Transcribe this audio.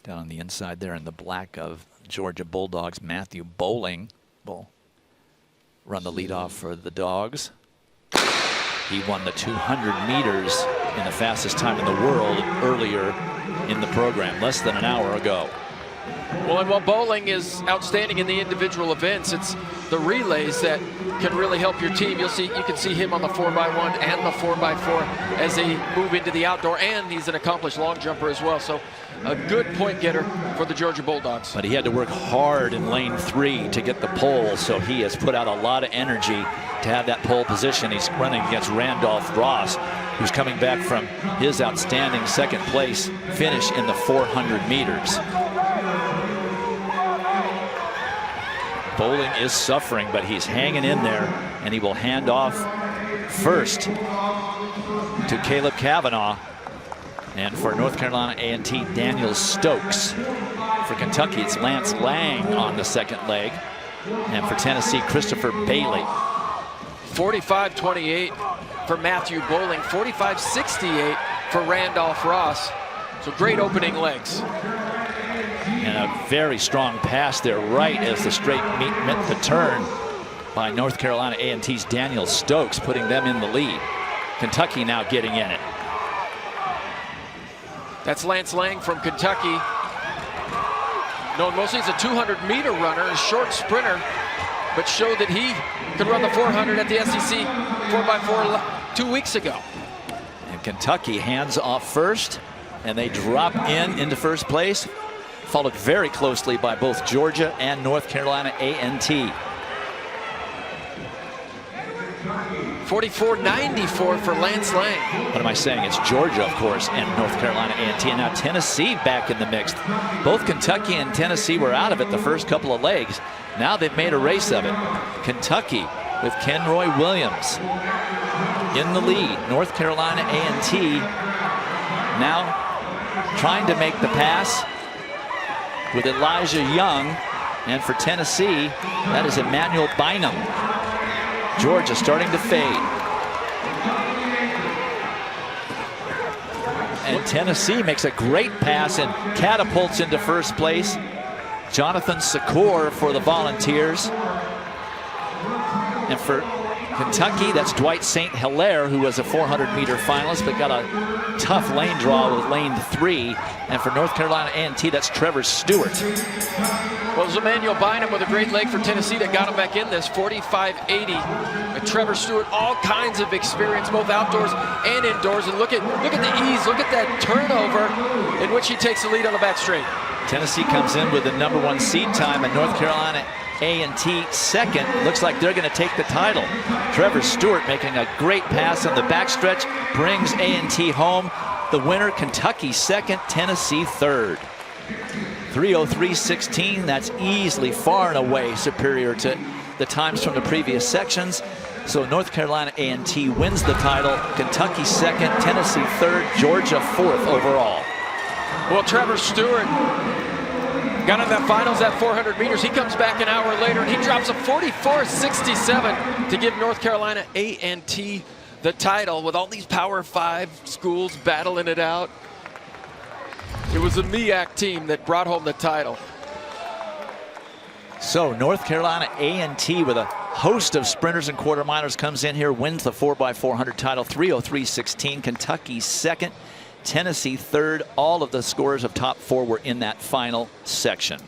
Down on the inside there in the black of Georgia Bulldogs, Matthew Bowling will run the leadoff for the Dogs. He won the 200 meters in the fastest time in the world earlier in the program, less than an hour ago. Well, and while Bowling is outstanding in the individual events, it's the relays that can really help your team. You can see him on the 4x1 and the 4x4 as they move into the outdoor, and he's an accomplished long jumper as well. So a good point getter for the Georgia Bulldogs. But he had to work hard in lane 3 to get the pole, so he has put out a lot of energy to have that pole position. He's running against Randolph Ross, who's coming back from his outstanding second place finish in the 400 meters. Bowling is suffering, but he's hanging in there, and he will hand off first to Caleb Kavanaugh. And for North Carolina A&T, Daniel Stokes. For Kentucky, it's Lance Lang on the second leg. And for Tennessee, Christopher Bailey. 45-28 for Matthew Bowling, 45-68 for Randolph Ross. So great opening legs. And a very strong pass there right as the straight met the turn by North Carolina A&T's Daniel Stokes, putting them in the lead. Kentucky now getting in it. That's Lance Lang from Kentucky. Known mostly as a 200-meter runner, a short sprinter, but showed that he could run the 400 at the SEC 4x4 2 weeks ago. And Kentucky hands off first, and they drop into first place, followed very closely by both Georgia and North Carolina A&T. 44-94 for Lance Lang. What am I saying? It's Georgia, of course, and North Carolina A&T, and now Tennessee back in the mix. Both Kentucky and Tennessee were out of it the first couple of legs. Now they've made a race of it. Kentucky with Kenroy Williams in the lead. North Carolina A&T now trying to make the pass with Elijah Young, and for Tennessee, that is Emmanuel Bynum. Georgia starting to fade. And Tennessee makes a great pass and catapults into first place. Jonathan Secor for the Volunteers. And for Kentucky, that's Dwight St. Hilaire, who was a 400-meter finalist, but got a tough lane draw with lane 3. And for North Carolina A&T, that's Trevor Stewart. Well, it was Emmanuel Bynum with a great leg for Tennessee that got him back in this, 45-80. Trevor Stewart, all kinds of experience, both outdoors and indoors. And look at the ease, look at that turnover in which he takes the lead on the back straight. Tennessee comes in with the #1 seed time, and North Carolina A&T second. Looks like they're going to take the title. Trevor Stewart making a great pass on the backstretch, brings A&T home. The winner, Kentucky second, Tennessee third. 3:03.16, that's easily far and away superior to the times from the previous sections. So North Carolina A&T wins the title, Kentucky second, Tennessee third, Georgia fourth overall. Well, Trevor Stewart got in that finals at 400 meters. He comes back an hour later and he drops a 44.67 to give North Carolina A&T the title with all these Power 5 schools battling it out. It was the MEAC team that brought home the title. So North Carolina A&T with a host of sprinters and quarterminers comes in here, wins the 4x400 title, 3:03.16. Kentucky second, Tennessee third. All of the scores of top 4 were in that final section.